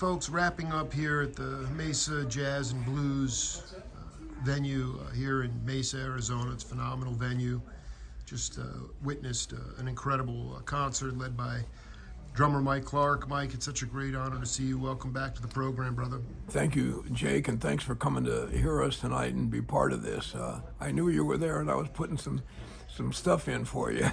folks, wrapping up here at the Mesa Jazz and Blues venue here in Mesa, Arizona. It's a phenomenal venue. Just witnessed an incredible concert led by drummer Mike Clark. Mike, it's such a great honor to see you. Welcome back to the program, brother. Thank you, Jake, and thanks for coming to hear us tonight and be part of this. I knew you were there, and I was putting some stuff in for you.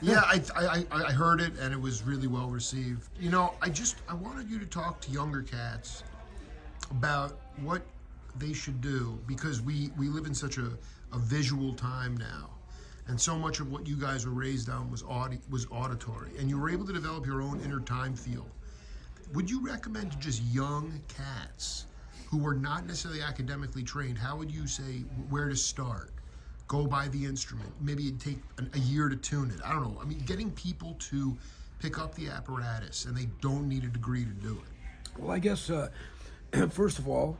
Yeah, I heard it, and it was really well received. You know, I wanted you to talk to younger cats about what they should do, because we live in such a visual time now. And so much of what you guys were raised on was auditory, and you were able to develop your own inner time field. Would you recommend to just young cats who were not necessarily academically trained, how would you say where to start? Go buy the instrument. Maybe it'd take a year to tune it. I don't know. I mean, getting people to pick up the apparatus, and they don't need a degree to do it. Well, I guess first of all,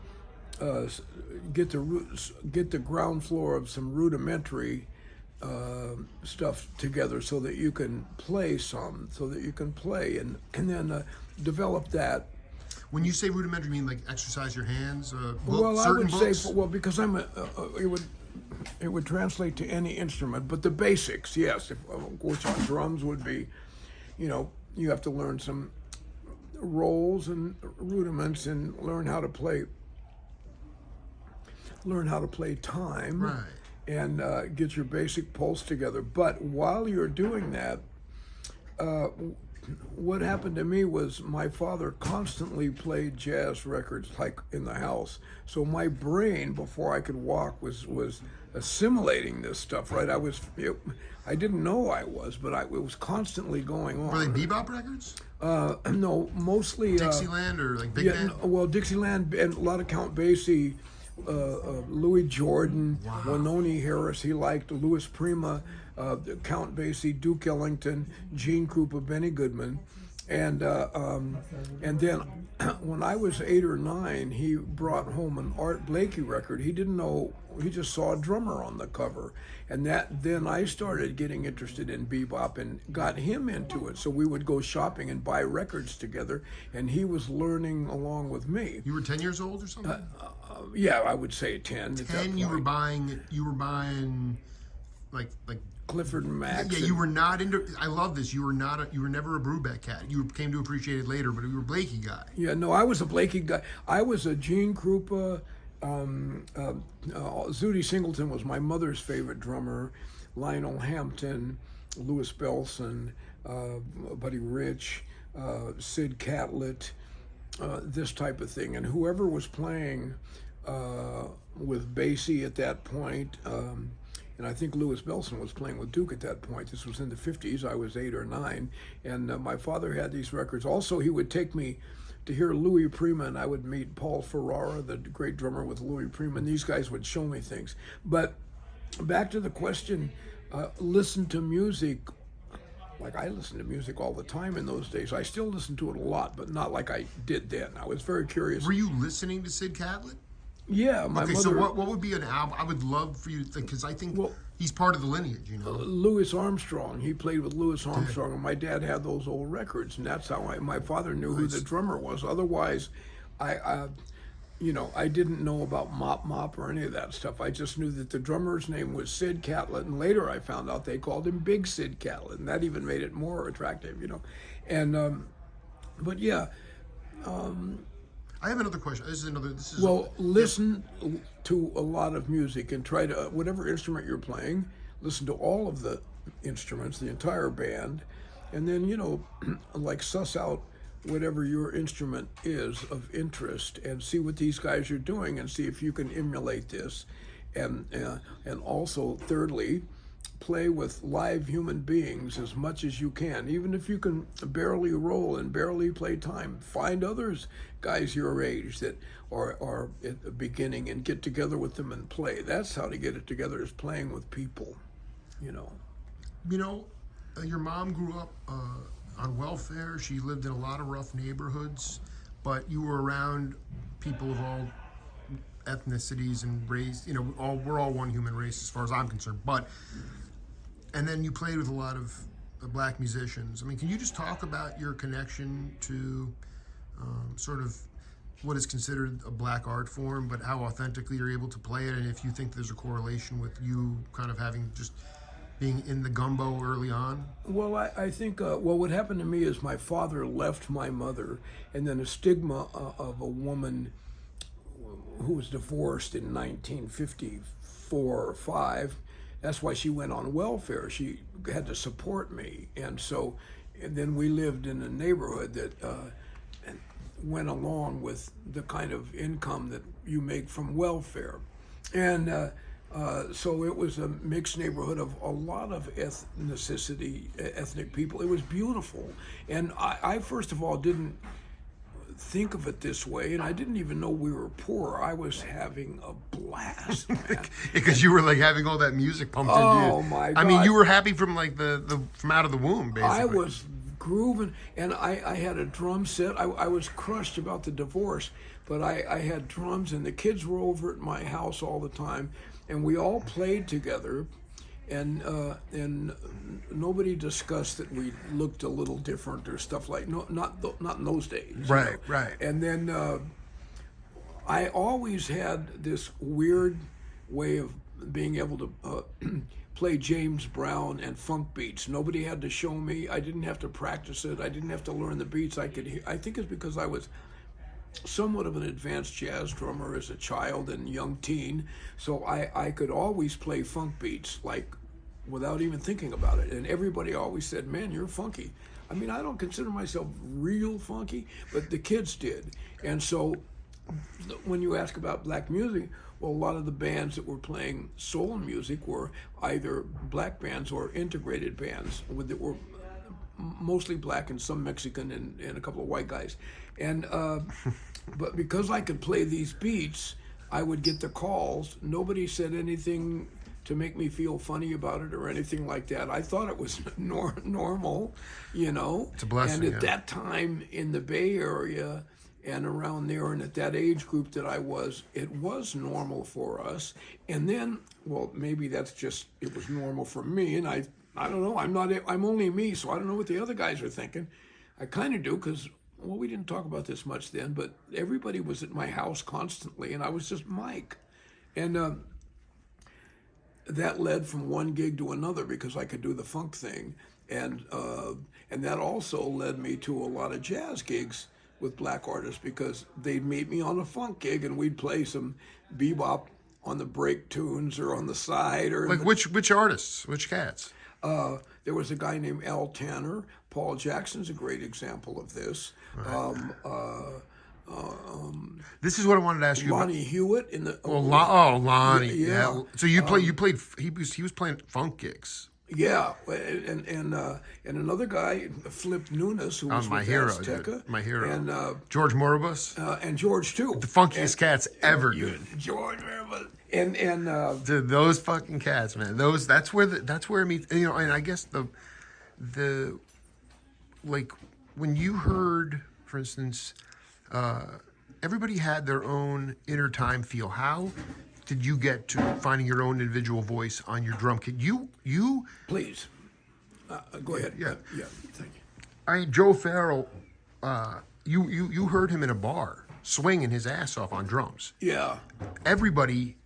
get the ground floor of some rudimentary stuff together so that you can play and then develop that. When you say rudimentary, you mean like exercise your hands? Well, I would books? say, because it would translate to any instrument, but the basics, yes. Which on drums would be, you have to learn some rolls and rudiments and learn how to play time. Right. And get your basic pulse together. But while you're doing that, what happened to me was my father constantly played jazz records like in the house. So my brain, before I could walk, was assimilating this stuff. Right? I didn't know I was, but it was constantly going on. Were they bebop records? No, mostly Dixieland or like big band? Well, Dixieland and a lot of Count Basie. Louis Jordan, wow. Wynonie Harris, he liked Louis Prima, Count Basie, Duke Ellington, Gene Krupa, Benny Goodman, and then when I was 8 or 9, he brought home an Art Blakey record. He didn't know, he just saw a drummer on the cover, and then I started getting interested in bebop and got him into it. So we would go shopping and buy records together, and he was learning along with me. You were 10 years old or something? Yeah, I would say 10. 10. You were buying like Clifford and Max. Yeah, you were not into. I love this. You were never a Brubeck cat. You came to appreciate it later, but you were a Blakey guy. Yeah, no, I was a Blakey guy. I was a Gene Krupa. Zutty Singleton was my mother's favorite drummer. Lionel Hampton, Louis Bellson, Buddy Rich, Sid Catlett, this type of thing. And whoever was playing with Basie at that point, and I think Louis Bellson was playing with Duke at that point. This was in the 50s. I was 8 or 9. And my father had these records. Also, he would take me to hear Louis Prima, and I would meet Paul Ferrara, the great drummer with Louis Prima, and these guys would show me things. But back to the question, listen to music. Like, I listened to music all the time in those days. I still listen to it a lot, but not like I did then. I was very curious. Were you listening to Sid Catlett? Yeah, my mother. So what would be an album? I would love for you to think, because I think he's part of the lineage, Louis Armstrong. He played with Louis Armstrong, and my dad had those old records, and that's how my father knew who the drummer was. Otherwise, I didn't know about Mop Mop or any of that stuff. I just knew that the drummer's name was Sid Catlett, and later I found out they called him Big Sid Catlett, and that even made it more attractive, And, but yeah. I have another question. Listen to a lot of music and try to, whatever instrument you're playing, listen to all of the instruments, the entire band, and then, like suss out whatever your instrument is of interest and see what these guys are doing and see if you can emulate this. And also, thirdly, play with live human beings as much as you can. Even if you can barely roll and barely play time, find others, guys your age that are at the beginning, and get together with them and play. That's how to get it together, is playing with people, Your mom grew up on welfare. She lived in a lot of rough neighborhoods, but you were around people of all ethnicities and race. We're all one human race as far as I'm concerned. And then you played with a lot of black musicians. I mean, can you just talk about your connection to sort of what is considered a black art form, but how authentically you're able to play it, and if you think there's a correlation with you kind of having just being in the gumbo early on. Well, I think, well, what happened to me is my father left my mother, and then a stigma of a woman who was divorced in 1954 or 5. That's why she went on welfare. She had to support me. And so, and then we lived in a neighborhood that went along with the kind of income that you make from welfare. And so it was a mixed neighborhood of a lot of ethnic people. It was beautiful. And I first of all didn't think of it this way, and I didn't even know we were poor. I was having a blast, man. Because you were like having all that music pumped into you. Oh my God! I mean, you were happy from like the from out of the womb, basically. I was grooving, and I had a drum set. I was crushed about the divorce, but I had drums, and the kids were over at my house all the time, and we all played together. And nobody discussed that we looked a little different or stuff like not in those days. Right, right. And then I always had this weird way of being able to play James Brown and funk beats. Nobody had to show me. I didn't have to practice it. I didn't have to learn the beats. I could hear. I think it's because I was somewhat of an advanced jazz drummer as a child and young teen, so I could always play funk beats like without even thinking about it, and everybody always said, "Man, you're funky." I mean, I don't consider myself real funky, but the kids did. And so when you ask about black music, well, a lot of the bands that were playing soul music were either black bands or integrated bands that were mostly black and some Mexican and a couple of white guys. And but because I could play these beats, I would get the calls. Nobody said anything to make me feel funny about it or anything like that. I thought it was normal, you know. It's a blessing. And at that time in the Bay Area and around there and at that age group that I was, it was normal for us. And then, well, maybe that's just, it was normal for me. And I don't know, I'm only me, so I don't know what the other guys are thinking. I kind of do, because, well, we didn't talk about this much then, but everybody was at my house constantly, and I was just Mike. And that led from one gig to another because I could do the funk thing. And that also led me to a lot of jazz gigs with black artists, because they'd meet me on a funk gig and we'd play some bebop on the break tunes or on the side. Or like which artists, which cats? There was a guy named Al Tanner. Paul Jackson's a great example of this. Right. This is what I wanted to ask you Lonnie about. Hewitt in the Lonnie. Yeah. So you played. He was playing funk gigs. Yeah, and another guy, Flip Nunes, who was my hero, Azteca, my hero, and George Moribus, and George too, the funkiest cats ever, dude. George Moribus, and dude, those fucking cats, man. That's where it meets. You know, and I guess the like when you heard, for instance, everybody had their own inner time feel. How did you get to finding your own individual voice on your drum kit? You please go ahead. Yeah, Thank you. I mean, Joe Farrell. You heard him in a bar swinging his ass off on drums. Yeah. Everybody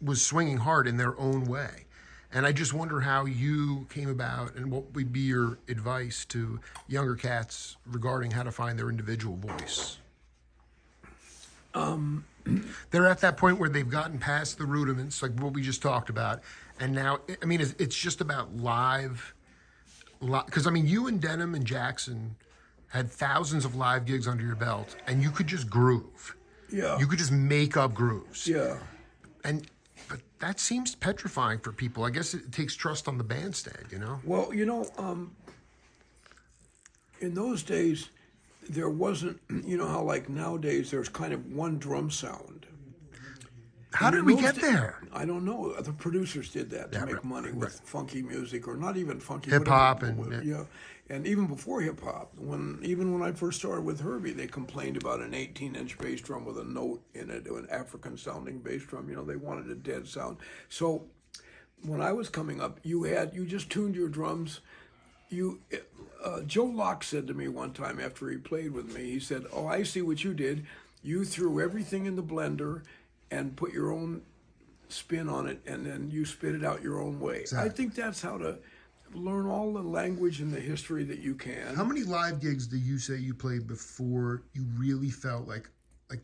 was swinging hard in their own way, and I just wonder how you came about and what would be your advice to younger cats regarding how to find their individual voice. They're at that point where they've gotten past the rudiments, like what we just talked about, and now, I mean, it's just about live. Because I mean, you and Denham and Jackson had thousands of live gigs under your belt, and you could just groove. Yeah. You could just make up grooves. Yeah. But that seems petrifying for people. I guess it takes trust on the bandstand, you know? Well, you know, in those days, there wasn't, you know how like nowadays there's kind of one drum sound. How did we get there? I don't know. The producers did that to make money with funky music, or not even funky. Hip hop and even before hip hop, even when I first started with Herbie, they complained about an 18-inch bass drum with a note in it, an African-sounding bass drum. You know, they wanted a dead sound. So when I was coming up, you just tuned your drums. Joe Locke said to me one time after he played with me, he said, "Oh, I see what you did. you threw everything in the blender and put your own spin on it, and then you spit it out your own way. Exactly. I think that's how to learn all the language and the history that you can. How many live gigs do you say you played before you really felt like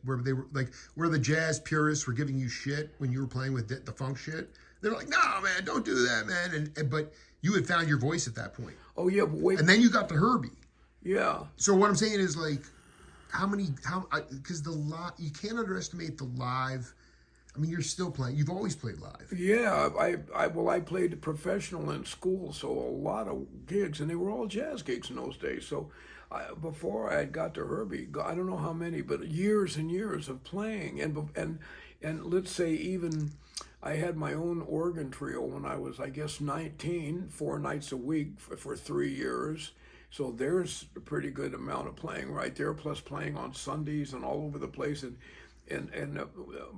where they were like where the jazz purists were giving you shit when you were playing with the funk shit? They're like, no, man, don't do that, man. And but you had found your voice at that point. Oh yeah, but wait. And then you got to Herbie. Yeah. So what I'm saying is like, because you can't underestimate the live. I mean, you're still playing. You've always played live. Yeah, I played professional in school, so a lot of gigs, and they were all jazz gigs in those days. So before I got to Herbie, I don't know how many, but years and years of playing, and let's say even I had my own organ trio when I was, I guess, 19, 4 nights a week for 3 years. So there's a pretty good amount of playing right there, plus playing on Sundays and all over the place. And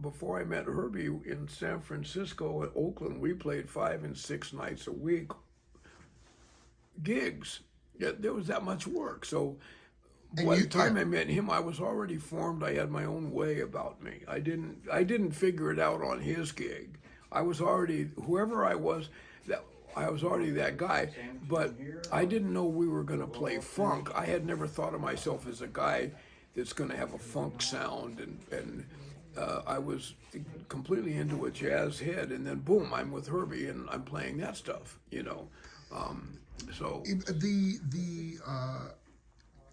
before I met Herbie in San Francisco, at Oakland, we played 5 and 6 nights a week gigs. Yeah, there was that much work. So by the time I met him, I was already formed. I had my own way about me. I didn't figure it out on his gig. I was already whoever I was already that guy, but I didn't know we were going to play funk. I had never thought of myself as a guy that's going to have a funk sound, and I was completely into a jazz head, and then boom, I'm with Herbie, and I'm playing that stuff, So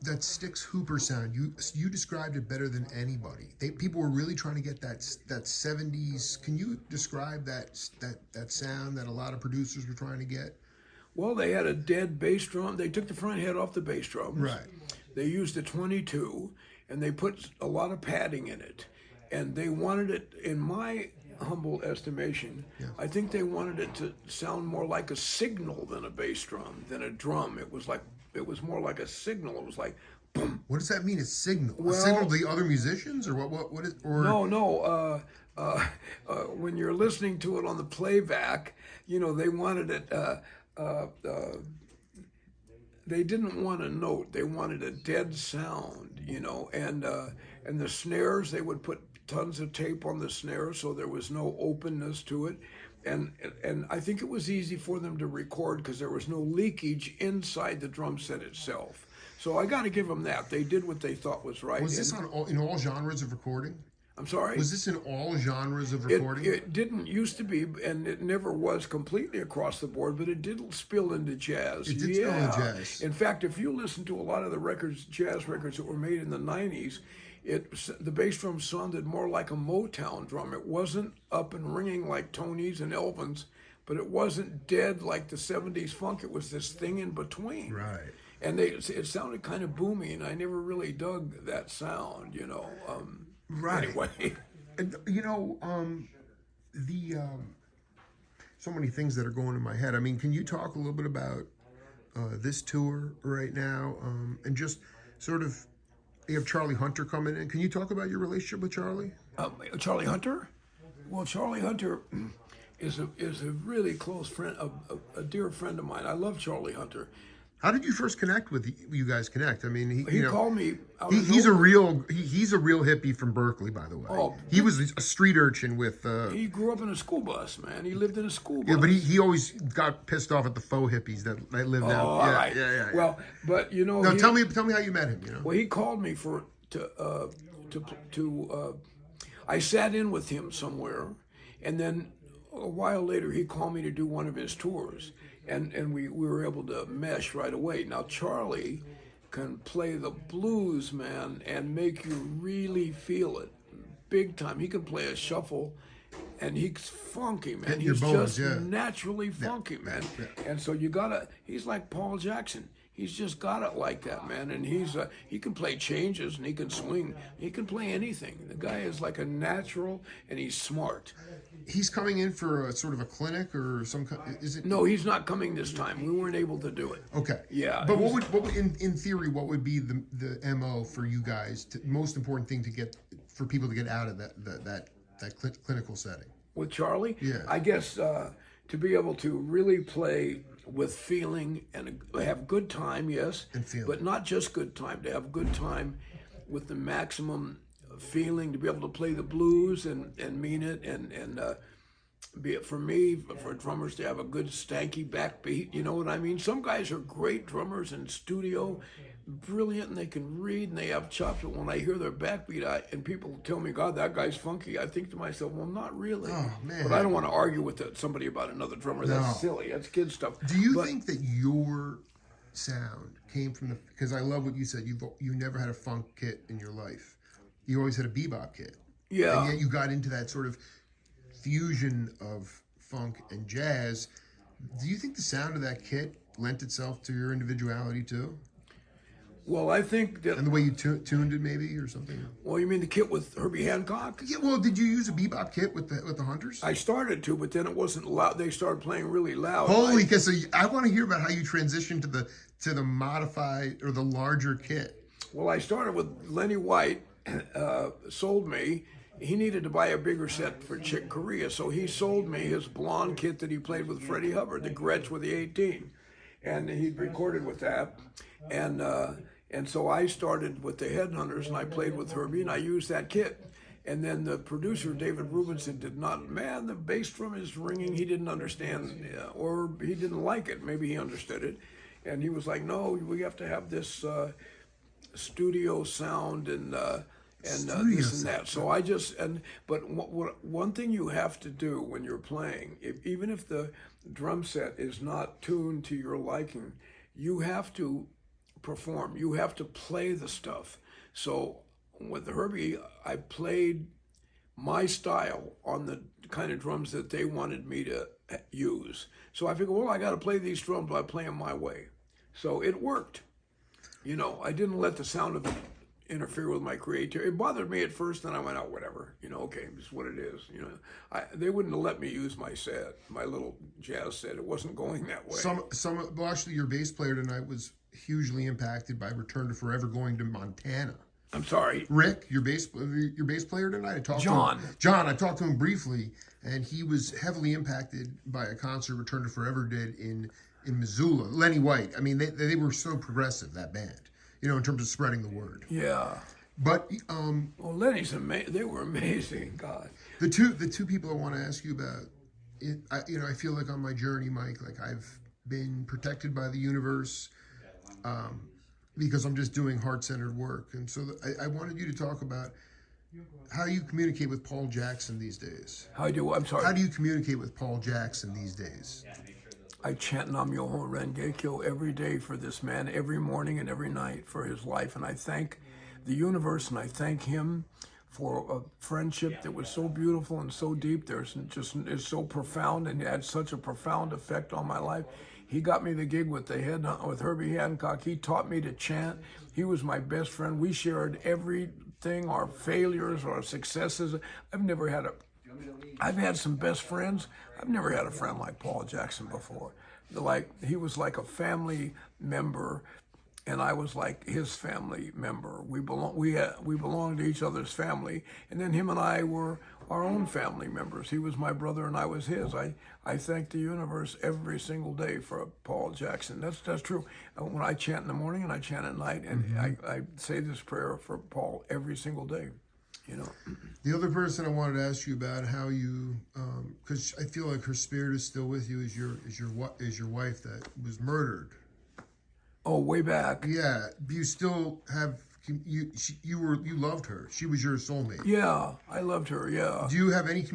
that Styx Hooper sound, you described it better than anybody. People were really trying to get that 70s. Can you describe that sound that a lot of producers were trying to get? Well, they had a dead bass drum. They took the front head off the bass drums. Right. They used a 22, and they put a lot of padding in it. And they wanted it, in my humble estimation, I think they wanted it to sound more like a signal than a bass drum, than a drum. It was more like a signal. It was like, boom. What does that mean? A signal? Well, a signal to the other musicians, or what is? Or No. When you're listening to it on the playback, they wanted it. They didn't want a note. They wanted a dead sound, and the snares, they would put tons of tape on the snares, so there was no openness to it. And I think it was easy for them to record because there was no leakage inside the drum set itself. So I got to give them that. They did what they thought was right. Was this in all genres of recording? I'm sorry? Was this in all genres of recording? It didn't used to be, and it never was completely across the board, but it did spill into jazz. It did spill into jazz. In fact, if you listen to a lot of the jazz records that were made in the 90s, the bass drum sounded more like a Motown drum. It wasn't up and ringing like Tony's and Elvin's, but it wasn't dead like the 70s funk. It was this thing in between. Right. And it sounded kind of boomy, and I never really dug that sound, Right. Anyway. And, so many things that are going in my head. I mean, can you talk a little bit about this tour right now, and just sort of, you have Charlie Hunter coming in. Can you talk about your relationship with Charlie? Charlie Hunter? Well, Charlie Hunter is a really close friend, a dear friend of mine. I love Charlie Hunter. How did you first connect with you guys? Connect? I mean, he called me. He's a real hippie from Berkeley, by the way. Oh, he was a street urchin with. He grew up in a school bus, man. He lived in a school bus. Yeah, but he always got pissed off at the faux hippies that lived out. All right. Yeah. Well, but No, tell me how you met him. Well, he called me I sat in with him somewhere, and then a while later he called me to do one of his tours. And we were able to mesh right away. Now, Charlie can play the blues, man, and make you really feel it big time. He can play a shuffle, and he's funky, man. He's just naturally funky, man. Yeah. And so he's like Paul Jackson. He's just got it like that, man. And he can play changes, and he can swing. He can play anything. The guy is like a natural, and he's smart. He's coming in for a sort of a clinic or some. Is it? No, he's not coming this time. We weren't able to do it. Okay. Yeah. But what would in theory, what would be the MO for you guys? Most important thing for people to get out of that clinical setting? With Charlie? Yeah. I guess to be able to really play with feeling and have good time, yes. And feeling. But not just good time. To have good time with the maximum feeling to be able to play the blues and mean it, and be it for me, for drummers to have a good stanky backbeat, you know what I mean? Some guys are great drummers in studio, brilliant, and they can read and they have chops, but when I hear their backbeat, and people tell me, God, that guy's funky, I think to myself, well, not really. Oh, man. But I don't want to argue with somebody about another drummer. No. That's silly. That's kid stuff. Do you think that your sound came from because I love what you said, you never had a funk kit in your life. You always had a bebop kit. Yeah. And yet you got into that sort of fusion of funk and jazz. Do you think the sound of that kit lent itself to your individuality too? Well, I think that... And the way you tuned it maybe or something? Well, you mean the kit with Herbie Hancock? Yeah, well, did you use a bebop kit with the Hunters? I started to, but then it wasn't loud. They started playing really loud. Holy, because I want to hear about how you transitioned to the modified or the larger kit. Well, I started with Lenny White, sold me. He needed to buy a bigger set for Chick Corea, so he sold me his blonde kit that he played with Freddie Hubbard, the Gretsch with the 18. And he'd recorded with that. And so I started with the Headhunters, and I played with Herbie, and I used that kit. And then the producer, David Rubinson, the bass drum is ringing. He didn't understand, or he didn't like it. Maybe he understood it. And he was like, no, we have to have this studio sound and this and that. So but one thing you have to do when you're playing, even if the drum set is not tuned to your liking, you have to perform. You have to play the stuff. So with Herbie, I played my style on the kind of drums that they wanted me to use. So I figured, well, I got to play these drums, but I play them my way. So it worked. You know, I didn't let the sound of it interfere with my creativity. It bothered me at first, then I went out, whatever. You know, okay, this is what it is. You know, they wouldn't have let me use my set, my little jazz set. It wasn't going that way. Well, actually, your bass player tonight was hugely impacted by Return to Forever going to Montana. I'm sorry, Rick, your bass player tonight. I talked John. to him. John, I talked to him briefly, and he was heavily impacted by a concert Return to Forever did in Missoula. Lenny White. I mean, they were so progressive, that band. You know, in terms of spreading the word. Yeah. But well, Lenny's amazing. They were amazing. God. The two people I want to ask you about. I feel like on my journey, Mike, like I've been protected by the universe. Because I'm just doing heart-centered work. And so I wanted you to talk about how you communicate with Paul Jackson these days. I'm sorry. How do you communicate with Paul Jackson these days? I chant Nam Myoho Renge Kyo every day for this man, every morning and every night for his life. And I thank the universe and I thank him for a friendship that was so beautiful and so deep. It's so profound and had such a profound effect on my life. He got me the gig with Herbie Hancock. He taught me to chant. He was my best friend. We shared everything, our failures, our successes. I've had some best friends. I've never had a friend like Paul Jackson before. He was like a family member, and I was like his family member. We belonged to each other's family, and then him and I were our own family members. He was my brother and I was his. I thank the universe every single day for Paul Jackson. That's true. When I chant in the morning and I chant at night, and I say this prayer for Paul every single day. You know. The other person I wanted to ask you about how you, because I feel like her spirit is still with you, is your wife that was murdered. Oh, way back. Yeah, you still have. You loved her. She was your soulmate. Yeah, I loved her. Yeah. Do you have any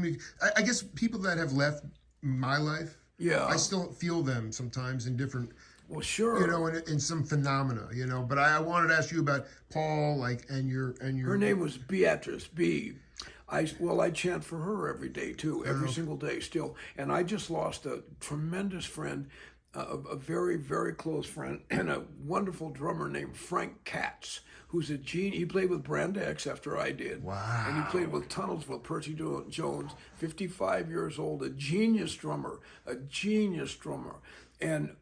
I guess people that have left my life. Yeah. I still feel them sometimes in different. Well, sure. You know, in some phenomena. You know, but I wanted to ask you about Paul, and your. Her name was Beatrice B. I chant for her every day too, every single day still. And I just lost a tremendous friend. A very, very close friend and a wonderful drummer named Frank Katz, who's a genius. He played with Brand X after I did. Wow. And he played with Tunnels with Percy Jones, 55 years old, a genius drummer. And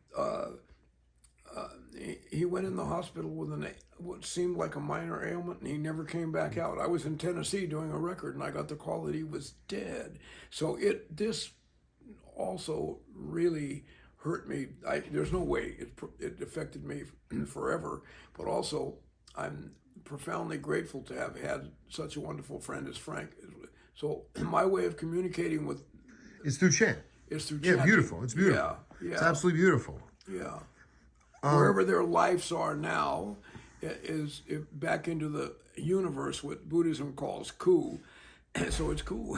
he went in the hospital with what seemed like a minor ailment, and he never came back out. I was in Tennessee doing a record, and I got the call that he was dead. So this also really hurt me. There's no way it affected me forever, but also I'm profoundly grateful to have had such a wonderful friend as Frank. So my way of communicating with It's through chant. is through Yeah, chanting. beautiful. It's beautiful. Yeah, It's yeah, absolutely beautiful. yeah. Wherever their lives are now back into the universe, what Buddhism calls cool. So it's cool.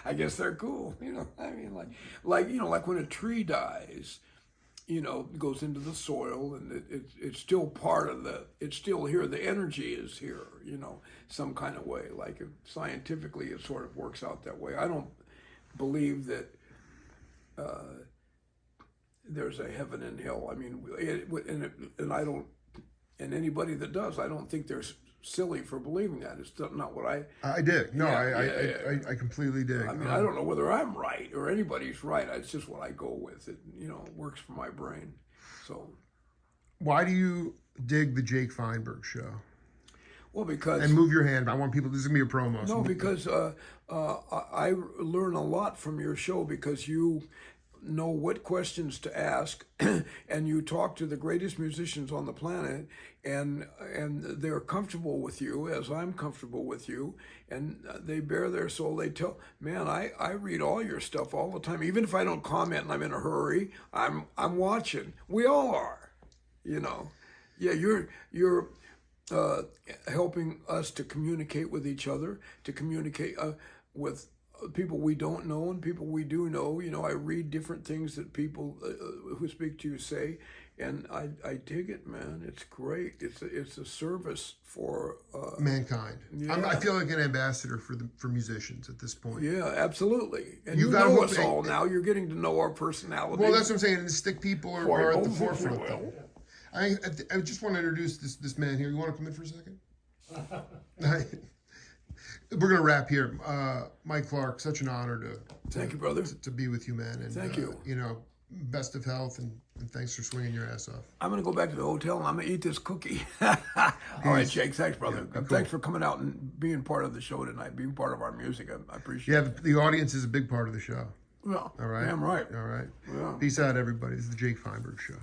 I guess they're cool. I mean, like when a tree dies, it goes into the soil, and it's still part of it's still here. The energy is here, some kind of way. Like scientifically, it sort of works out that way. I don't believe that there's a heaven and hell. I mean, and I don't, and anybody that does, I don't think they're silly for believing that. It's not what I dig. No, Yeah, I completely dig. I mean, I don't know whether I'm right or anybody's right. It's just what I go with. It works for my brain. So, why do you dig the Jake Feinberg show? well, because And move your hand. I want people. This is gonna be a promo. no, because I learn a lot from your show because you know what questions to ask, and you talk to the greatest musicians on the planet, and they're comfortable with you as I'm comfortable with you, and they bare their soul. They tell, man, I read all your stuff all the time, even if I don't comment and I'm in a hurry. I'm watching. We all are, Yeah, you're helping us to communicate with each other, to communicate with people we don't know and people we do know. I read different things that people who speak to you say, and I dig it, man. It's great. It's a service for mankind. Yeah. I feel like an ambassador for musicians at this point. Yeah, absolutely. And You you gotta know hope us they- all now. You're getting to know our personality. Well, that's what I'm saying. And the stick people are at the Foibles, if you forefront. will. I just want to introduce this man here. You want to come in for a second? We're gonna wrap here. Mike Clark, such an honor Thank you, brother. to be with you, man. And Thank you. Best of health, and thanks for swinging your ass off. I'm going to go back to the hotel and I'm going to eat this cookie. All right, Jake. Thanks, brother. cool. Thanks for coming out and being part of the show tonight, being part of our music. I appreciate Yeah, the audience is a big part of the show. it. Well, All right. damn right. All right. Yeah. Peace out, everybody. This is the Jake Feinberg Show.